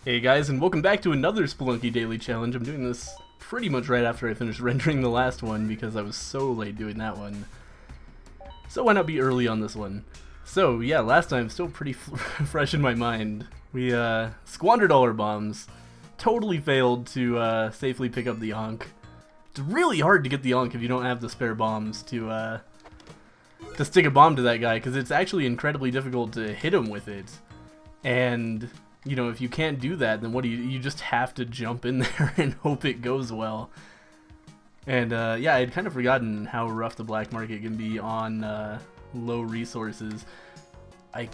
Hey guys, and welcome back to another Spelunky Daily Challenge. I'm doing this pretty much right after I finished rendering the last one because I was so late doing that one. So why not be early on this one? So yeah, last time, still pretty fresh in my mind. We squandered all our bombs, totally failed to safely pick up the Ankh. It's really hard to get the Ankh if you don't have the spare bombs to stick a bomb to that guy, because it's actually incredibly difficult to hit him with it. And you know, if you can't do that, then what do you just have to jump in there and hope it goes well. And yeah, I'd kind of forgotten how rough the black market can be on low resources. I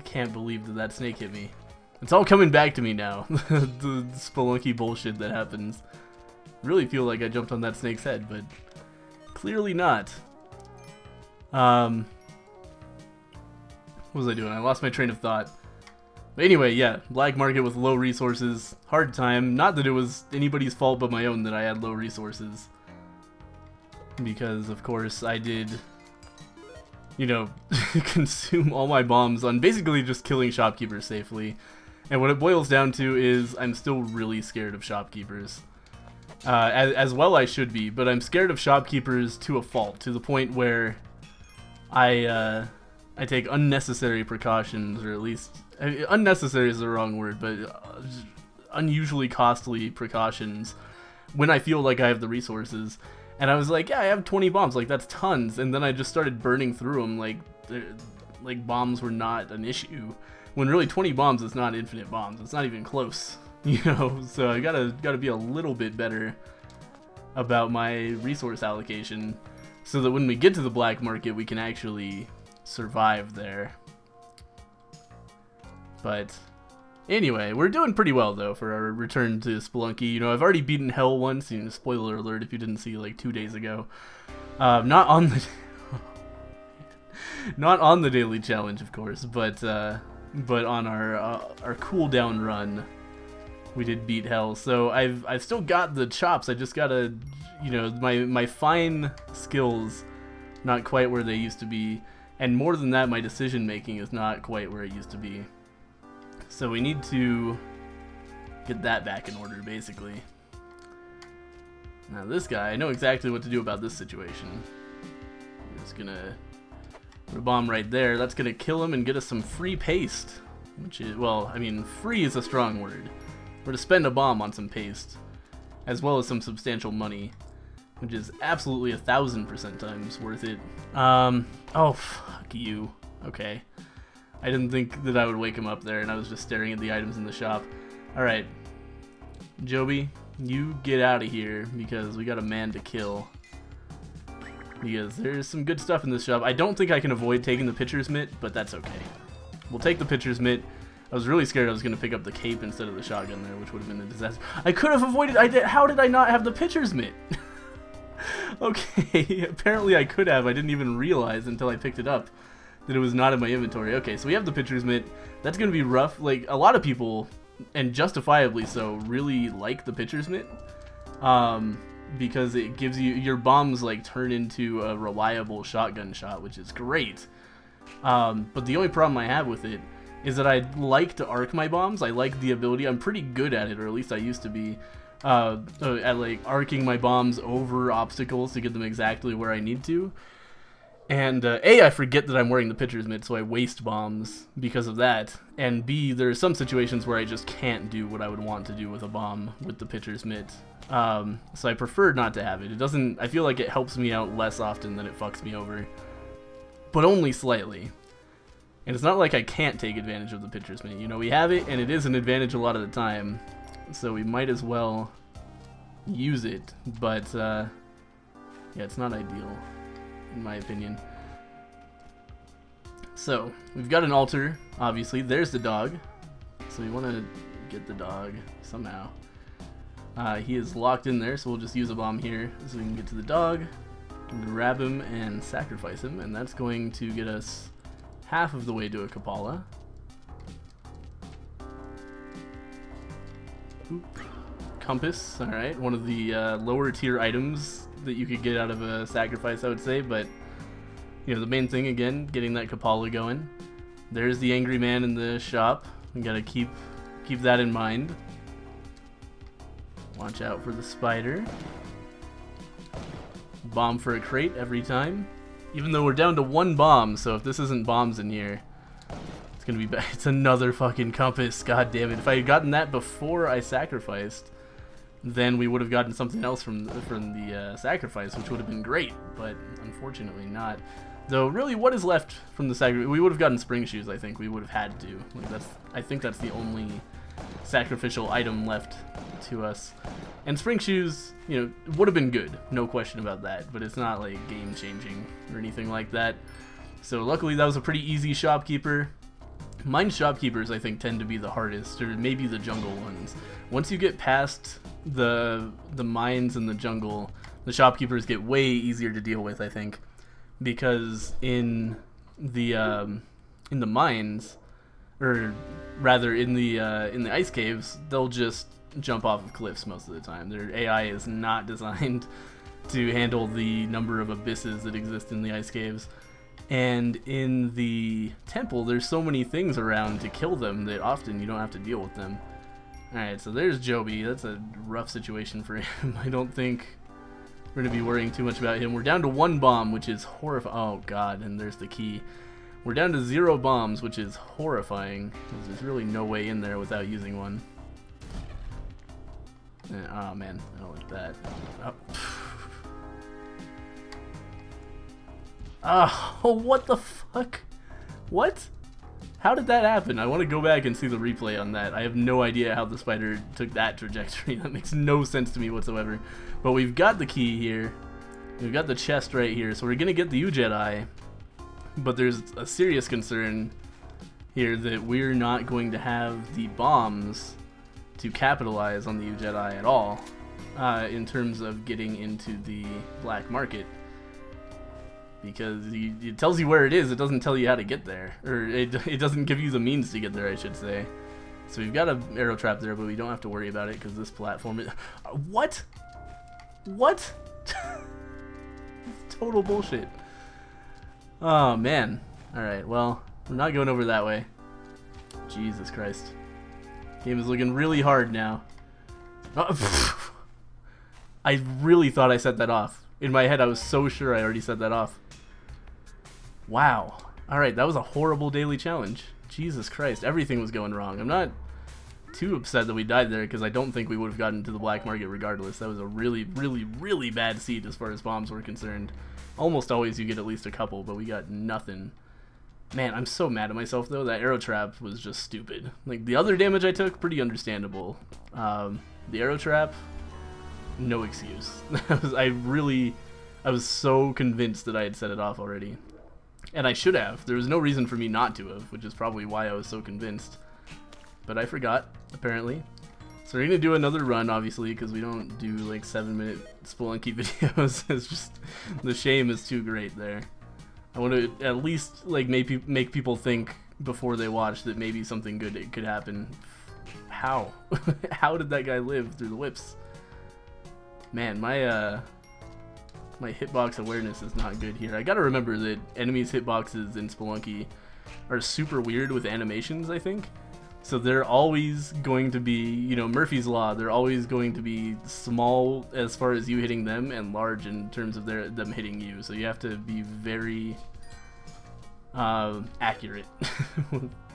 can't believe that snake hit me. It's all coming back to me now. The Spelunky bullshit that happens. Really feel like I jumped on that snake's head, but clearly not. What was I doing? I lost my train of thought. But anyway, yeah, black market with low resources, hard time. Not that it was anybody's fault but my own that I had low resources. Because, of course, I did, you know, consume all my bombs on basically just killing shopkeepers safely. And what it boils down to is I'm still really scared of shopkeepers. As well I should be, but I'm scared of shopkeepers to a fault, to the point where I take unnecessary precautions, or at least unnecessary is the wrong word, but unusually costly precautions when I feel like I have the resources. And I was like, yeah, I have 20 bombs, like that's tons. And then I just started burning through them like bombs were not an issue. When really 20 bombs is not infinite bombs. It's not even close, you know. So I gotta be a little bit better about my resource allocation, so that when we get to the black market, we can actually survive there. But anyway, we're doing pretty well though for our return to Spelunky. You know, I've already beaten Hell once. You know, spoiler alert if you didn't see like 2 days ago. Not on the not on the daily challenge, of course, but on our cooldown run, we did beat Hell. So I've still got the chops. I just gotta, you know, my fine skills not quite where they used to be, and more than that, my decision making is not quite where it used to be. So we need to get that back in order, basically. Now this guy, I know exactly what to do about this situation. I'm just gonna put a bomb right there. That's gonna kill him and get us some free paste. Which is, well, I mean, free is a strong word. We're to spend a bomb on some paste, as well as some substantial money, which is absolutely 1000% times worth it. Oh, fuck you. Okay. I didn't think that I would wake him up there, and I was just staring at the items in the shop. Alright. Joby, you get out of here, because we got a man to kill. Because there's some good stuff in this shop. I don't think I can avoid taking the pitcher's mitt, but that's okay. We'll take the pitcher's mitt. I was really scared I was going to pick up the cape instead of the shotgun there, which would have been a disaster. I could have avoided. How did I not have the pitcher's mitt? Okay, apparently I could have. I didn't even realize until I picked it up that it was not in my inventory. Okay, so we have the pitcher's mitt. That's going to be rough. Like, a lot of people, and justifiably so, really like the pitcher's mitt. Because it gives you, your bombs like turn into a reliable shotgun shot, which is great. But the only problem I have with it is that I like to arc my bombs. I like the ability. I'm pretty good at it, or at least I used to be, at like arcing my bombs over obstacles to get them exactly where I need to. And A, I forget that I'm wearing the pitcher's mitt, so I waste bombs because of that. And B, there are some situations where I just can't do what I would want to do with a bomb with the pitcher's mitt. So I prefer not to have it. It doesn't, I feel like it helps me out less often than it fucks me over. But only slightly. And it's not like I can't take advantage of the pitcher's mitt. You know, we have it, and it is an advantage a lot of the time. So we might as well use it. But, yeah, it's not ideal, in my opinion. So, we've got an altar, obviously. There's the dog. So we want to get the dog somehow. He is locked in there, so we'll just use a bomb here so we can get to the dog, grab him, and sacrifice him. And that's going to get us half of the way to a Kapala. Oop. Compass, alright. One of the lower tier items that you could get out of a sacrifice, I would say, but you know, the main thing, again, getting that Kapala going. There's the angry man in the shop. We gotta keep keep that in mind. Watch out for the spider. Bomb for a crate every time. Even though we're down to 1 bomb, so if this isn't bombs in here, it's gonna be bad. It's another fucking compass. God damn it! If I had gotten that before I sacrificed, then we would have gotten something else from the sacrifice, which would have been great. But unfortunately, not. Though, really, what is left from the sacrifice? We would have gotten spring shoes. I think we would have had to. Like, I think that's the only sacrificial item left to us. And spring shoes, you know, would have been good, no question about that, but it's not like game changing or anything like that. So luckily that was a pretty easy shopkeeper. Mine shopkeepers I think tend to be the hardest, or maybe the jungle ones. Once you get past the mines and the jungle, the shopkeepers get way easier to deal with, I think, because in the mines, or rather in the ice caves, they'll just jump off of cliffs most of the time. Their AI is not designed to handle the number of abysses that exist in the ice caves. And in the temple, there's so many things around to kill them that often you don't have to deal with them. Alright, so there's Joby. That's a rough situation for him. I don't think we're going to be worrying too much about him. We're down to 1 bomb, which is horrifying. Oh god, and there's the key. We're down to 0 bombs, which is horrifying. There's really no way in there without using one. Oh man, I don't like that. Oh, what the fuck? What? How did that happen? I want to go back and see the replay on that. I have no idea how the spider took that trajectory. That makes no sense to me whatsoever. But we've got the key here. We've got the chest right here, so we're gonna get the U-Jedi. But there's a serious concern here that we're not going to have the bombs to capitalize on the U-Jedi at all in terms of getting into the black market, because it tells you where it is, it doesn't tell you how to get there, or it doesn't give you the means to get there, I should say. So we've got an arrow trap there, but we don't have to worry about it because this platform is... What? What? Total bullshit. Oh man. Alright, well, we're not going over that way. Jesus Christ. Game is looking really hard now. Oh, I really thought I set that off. In my head, I was so sure I already set that off. Wow. Alright, that was a horrible daily challenge. Jesus Christ, everything was going wrong. I'm not too upset that we died there, because I don't think we would have gotten to the black market regardless. That was a really, really, really bad seed as far as bombs were concerned. Almost always you get at least a couple, but we got nothing. Man, I'm so mad at myself though. That arrow trap was just stupid. Like, the other damage I took, pretty understandable. The arrow trap, no excuse. I was so convinced that I had set it off already. And I should have. There was no reason for me not to have, which is probably why I was so convinced. But I forgot, apparently. So we're gonna do another run, obviously, because we don't do like 7-minute Spelunky videos. It's just, the shame is too great there. I want to at least like make people think before they watch that maybe something good could happen. How? How did that guy live through the whips? Man, my hitbox awareness is not good here. I gotta remember that enemies' hitboxes in Spelunky are super weird with animations, I think. So they're always going to be, you know, Murphy's Law, they're always going to be small as far as you hitting them and large in terms of them hitting you. So you have to be very accurate.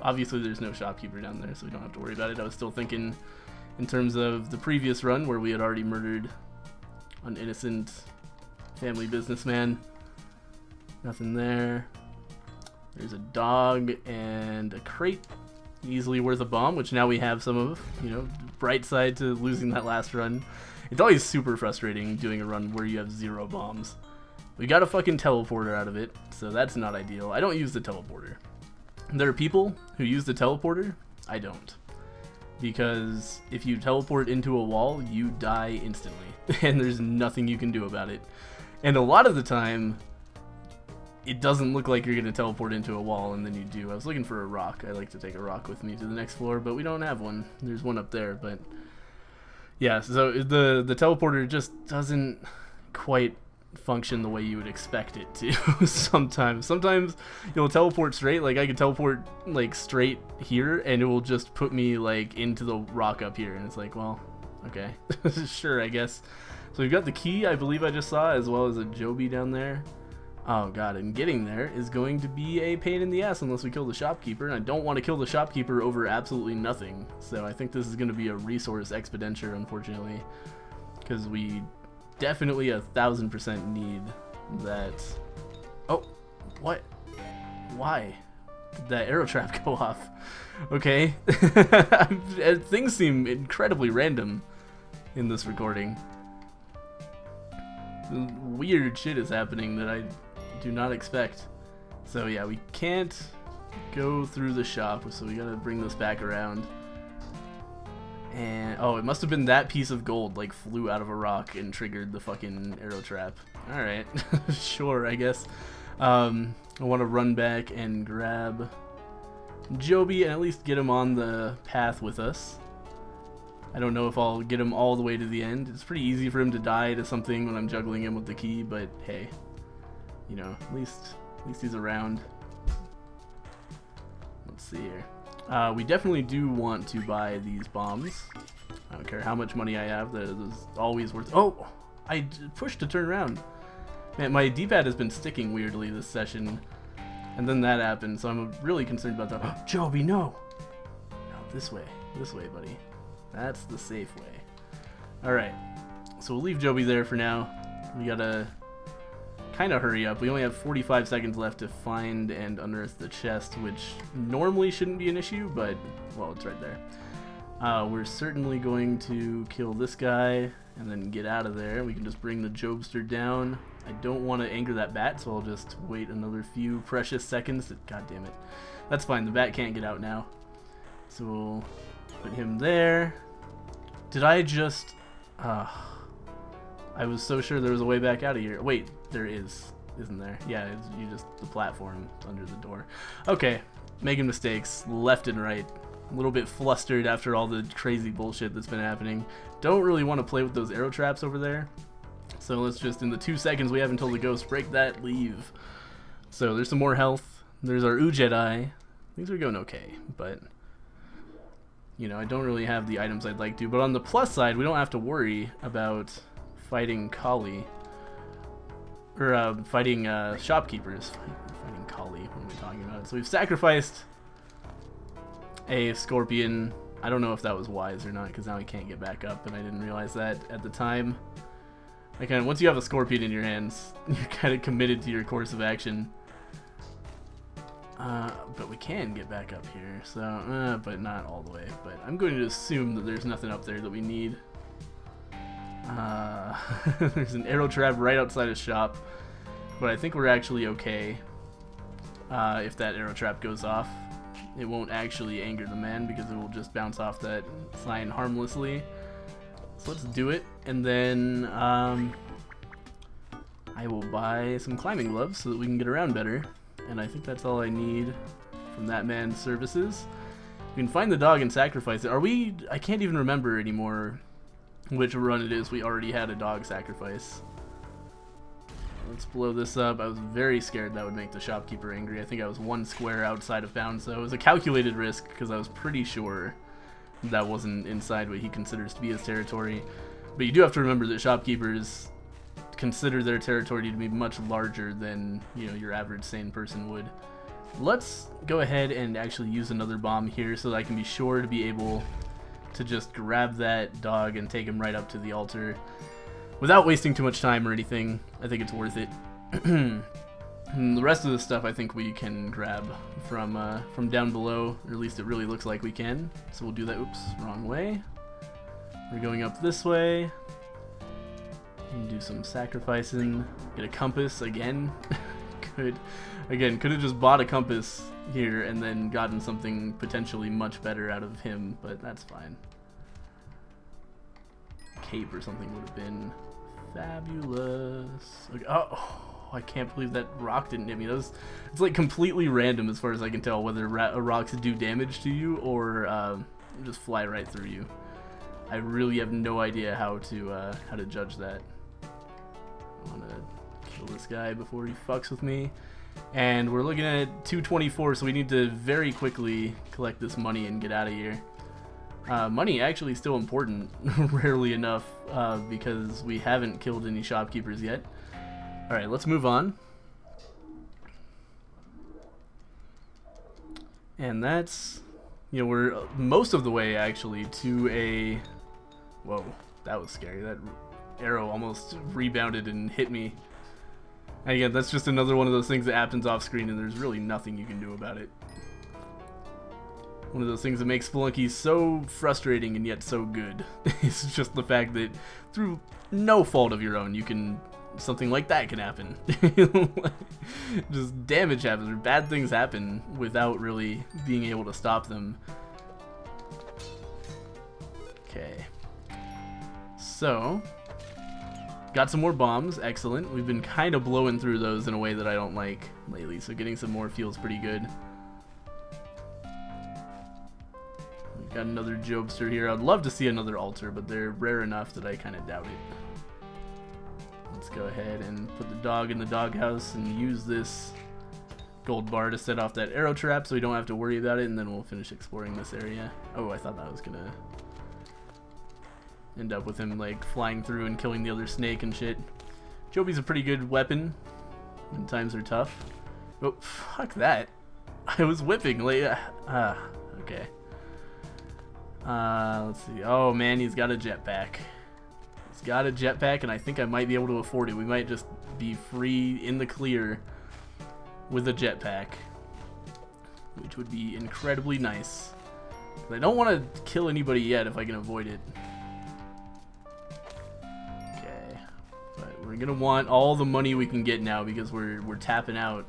Obviously there's no shopkeeper down there, so we don't have to worry about it. I was still thinking in terms of the previous run where we had already murdered an innocent family businessman. Nothing there. There's a dog and a crate. Easily worth a bomb, which now we have some of, you know, bright side to losing that last run. It's always super frustrating doing a run where you have 0 bombs. We got a fucking teleporter out of it, so that's not ideal. I don't use the teleporter. There are people who use the teleporter. I don't. Because if you teleport into a wall, you die instantly. And there's nothing you can do about it. And a lot of the time, it doesn't look like you're going to teleport into a wall, and then you do. I was looking for a rock. I like to take a rock with me to the next floor, but we don't have one. There's one up there, but yeah, so the teleporter just doesn't quite function the way you would expect it to. Sometimes it'll teleport straight. Like I could teleport like straight here and it will just put me like into the rock up here, and it's like, well, okay. Sure, I guess. So we've got the key, I believe I just saw, as well as a Joby down there. Oh god, and getting there is going to be a pain in the ass unless we kill the shopkeeper, and I don't want to kill the shopkeeper over absolutely nothing. So I think this is going to be a resource expenditure, unfortunately, because we definitely 1000% need that. Oh, what? Why did that arrow trap go off? Okay. Things seem incredibly random in this recording. Weird shit is happening that I do not expect. So yeah, we can't go through the shop, so we gotta bring this back around. And oh, it must have been that piece of gold like flew out of a rock and triggered the fucking arrow trap. Alright. Sure, I guess. I want to run back and grab Joby and at least get him on the path with us. I don't know if I'll get him all the way to the end. It's pretty easy for him to die to something when I'm juggling him with the key, but hey, you know, at least he's around. Let's see here. We definitely do want to buy these bombs. I don't care how much money I have, that is always worth. Oh, I pushed to turn around. Man, my D-pad has been sticking weirdly this session, and then that happened, so I'm really concerned about that. Joby, no! No, this way, buddy. That's the safe way. Alright, so we'll leave Joby there for now. We gotta kind of hurry up. We only have 45 seconds left to find and unearth the chest, which normally shouldn't be an issue, but, well, it's right there. We're certainly going to kill this guy and then get out of there. We can just bring the Jobster down. I don't want to anger that bat, so I'll just wait another few precious seconds. God damn it. That's fine, the bat can't get out now. So we'll put him there. Did I just... I was so sure there was a way back out of here. Wait, there is, isn't there? Yeah, it's, you just... the platform under the door. Okay, making mistakes left and right. A little bit flustered after all the crazy bullshit that's been happening. Don't really want to play with those arrow traps over there. So let's just, in the 2 seconds we have until the ghost, break that, leave. So there's some more health. There's our Jedi. Things are going okay, but... you know, I don't really have the items I'd like to. But on the plus side, we don't have to worry about fighting Kali. Or fighting shopkeepers. Fighting Kali, what am I talking about? So we've sacrificed a scorpion. I don't know if that was wise or not, because now we can't get back up, and I didn't realize that at the time. I kind of, once you have a scorpion in your hands, you're kind of committed to your course of action. But we can get back up here, so, but not all the way. But I'm going to assume that there's nothing up there that we need. There's an arrow trap right outside his shop, but I think we're actually okay. If that arrow trap goes off, it won't actually anger the man because it will just bounce off that sign harmlessly. So let's do it, and then I will buy some climbing gloves so that we can get around better. And I think that's all I need from that man's services. We can find the dog and sacrifice it. Are we... I can't even remember anymore which run it is. We already had a dog sacrifice. Let's blow this up. I was very scared that would make the shopkeeper angry. I think I was 1 square outside of bounds, so it was a calculated risk because I was pretty sure that wasn't inside what he considers to be his territory. But you do have to remember that shopkeepers consider their territory to be much larger than, you know, your average sane person would. Let's go ahead and actually use another bomb here so that I can be sure to be able to just grab that dog and take him right up to the altar without wasting too much time or anything. I think it's worth it. And the rest of the stuff I think we can grab from down below, or at least it really looks like we can. So we'll do that. Oops, wrong way. We're going up this way. And do some sacrificing. Get a compass again. Could have just bought a compass here and then gotten something potentially much better out of him, but that's fine. Cape or something would have been fabulous. Okay. Oh, I can't believe that rock didn't hit me. It's like completely random as far as I can tell whether rocks do damage to you or just fly right through you. I really have no idea how to judge that. I want to kill this guy before he fucks with me. And we're looking at 224, so we need to very quickly collect this money and get out of here. Money actually still important, rarely enough, because we haven't killed any shopkeepers yet. Alright, let's move on. And that's, you know, we're most of the way actually to a... Whoa, that was scary. That arrow almost rebounded and hit me. And again, that's just another one of those things that happens off screen and there's really nothing you can do about it. One of those things that makes Spelunky so frustrating and yet so good. It's just the fact that through no fault of your own, you can... something like that can happen. Just damage happens or bad things happen without really being able to stop them. Okay. So, got some more bombs. Excellent. We've been kind of blowing through those in a way that I don't like lately, so getting some more feels pretty good. We've got another Jobster here. I'd love to see another altar, but they're rare enough that I kind of doubt it. Let's go ahead and put the dog in the doghouse and use this gold bar to set off that arrow trap so we don't have to worry about it, and then we'll finish exploring this area. Oh, I thought that was gonna end up with him like flying through and killing the other snake and shit. Joby's a pretty good weapon when times are tough. Oh, fuck that. I was whipping like, okay. Let's see. Oh man, he's got a jetpack. He's got a jetpack and I think I might be able to afford it. We might just be free in the clear with a jetpack, which would be incredibly nice. I don't want to kill anybody yet if I can avoid it. Okay, but we're gonna want all the money we can get now because we're tapping out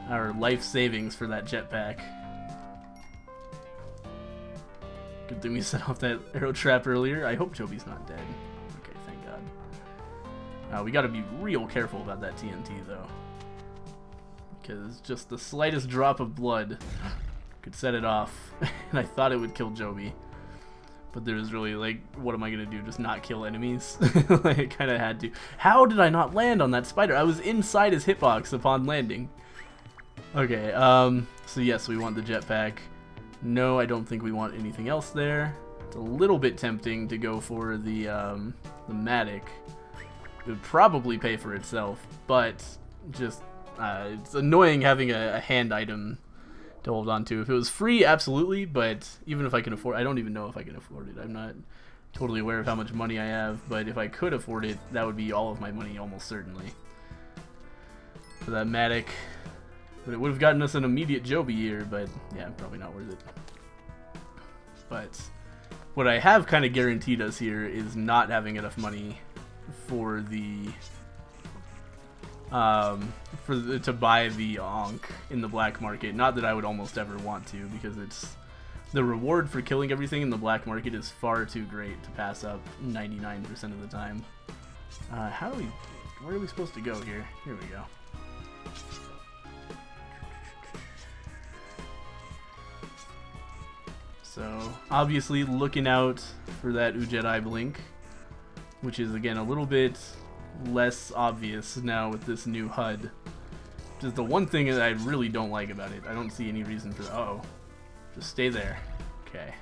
our life savings for that jetpack. Good thing we set off that arrow trap earlier. I hope Joby's not dead. Okay, thank God. We gotta be real careful about that TNT though, because just the slightest drop of blood could set it off. And I thought it would kill Joby, but there was really like, what am I gonna do? Just not kill enemies? Like, I kind of had to. How did I not land on that spider? I was inside his hitbox upon landing. Okay, so yes, we want the jetpack. No, I don't think we want anything else there. It's a little bit tempting to go for the Matic. It would probably pay for itself, but just it's annoying having a hand item to hold on to. If it was free, absolutely, but even if I can afford, I don't even know if I can afford it. I'm not totally aware of how much money I have, but if I could afford it, that would be all of my money almost certainly. For that Matic. But it would have gotten us an immediate Joby here, but yeah, probably not worth it. But what I have kind of guaranteed us here is not having enough money for the to buy the Ankh in the black market. Not that I would almost ever want to, because it's the reward for killing everything in the black market is far too great to pass up 99% of the time. Where are we supposed to go here? Here we go. So, obviously looking out for that Jedi blink, which is again a little bit less obvious now with this new HUD. Which is the one thing that I really don't like about it. I don't see any reason for... Uh-oh. Just stay there. Okay.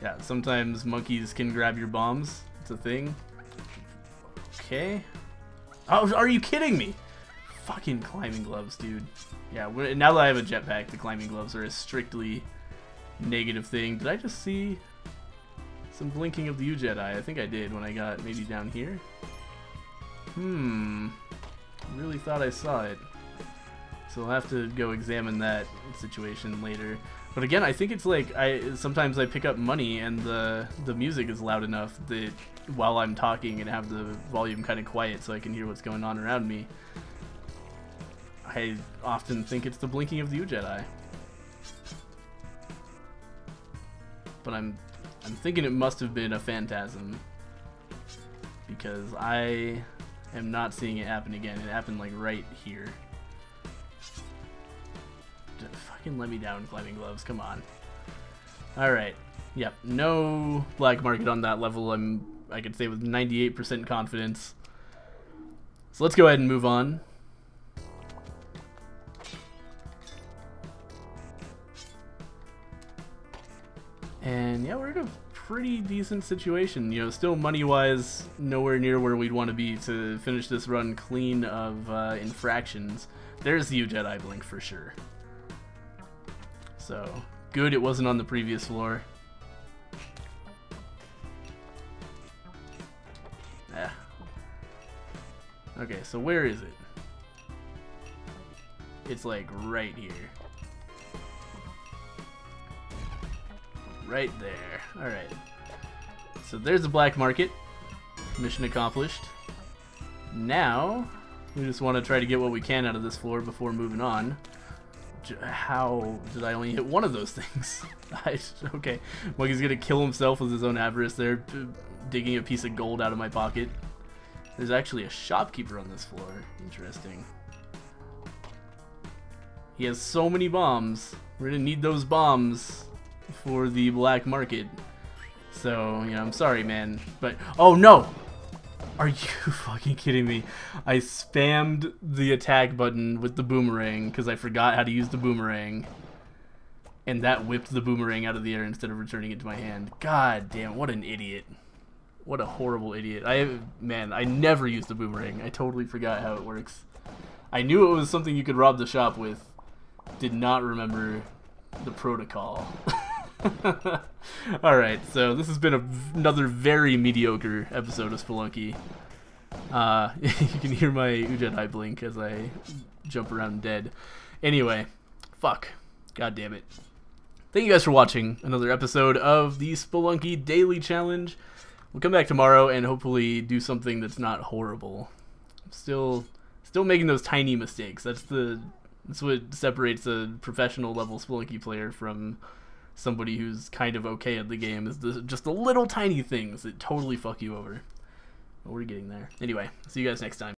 Yeah, sometimes monkeys can grab your bombs. It's a thing. Okay. Oh, are you kidding me? Fucking climbing gloves, dude. Yeah, now that I have a jetpack, the climbing gloves are a strictly negative thing. Did I just see some blinking of the Jedi? I think I did when I got maybe down here. Really thought I saw it. So I'll have to go examine that situation later. But again, I think it's like sometimes I pick up money and the music is loud enough that while I'm talking and have the volume kind of quiet so I can hear what's going on around me, I often think it's the blinking of the Jedi. But I'm thinking it must have been a phantasm, because I am not seeing it happen again. It happened like right here. Just fucking let me down, climbing gloves. Come on. All right. Yep. No black market on that level. I could say with 98% confidence. So let's go ahead and move on. And yeah, we're in a pretty decent situation. You know, still money-wise, nowhere near where we'd want to be to finish this run clean of infractions. There's the Jedi Blink for sure. So, good it wasn't on the previous floor. Ah. Okay, so where is it? It's like right here. Right there. Alright. So there's the black market. Mission accomplished. Now, we just want to try to get what we can out of this floor before moving on. How did I only hit one of those things? Okay. Monkey's gonna kill himself with his own avarice there, digging a piece of gold out of my pocket. There's actually a shopkeeper on this floor. Interesting. He has so many bombs. We're gonna need those bombs for the black market. So, you know, I'm sorry, man. But, oh no! Are you fucking kidding me? I spammed the attack button with the boomerang because I forgot how to use the boomerang. And that whipped the boomerang out of the air instead of returning it to my hand. God damn, what an idiot. What a horrible idiot. Man, I never used the boomerang. I totally forgot how it works. I knew it was something you could rob the shop with. Did not remember the protocol. Alright, so this has been another very mediocre episode of Spelunky. You can hear my Jedi blink as I jump around dead. Anyway, fuck. God damn it. Thank you guys for watching another episode of the Spelunky Daily Challenge. We'll come back tomorrow and hopefully do something that's not horrible. I'm still making those tiny mistakes. That's what separates a professional level Spelunky player from somebody who's kind of okay at the game, is just the little tiny things that totally fuck you over. But we're getting there. Anyway, see you guys next time.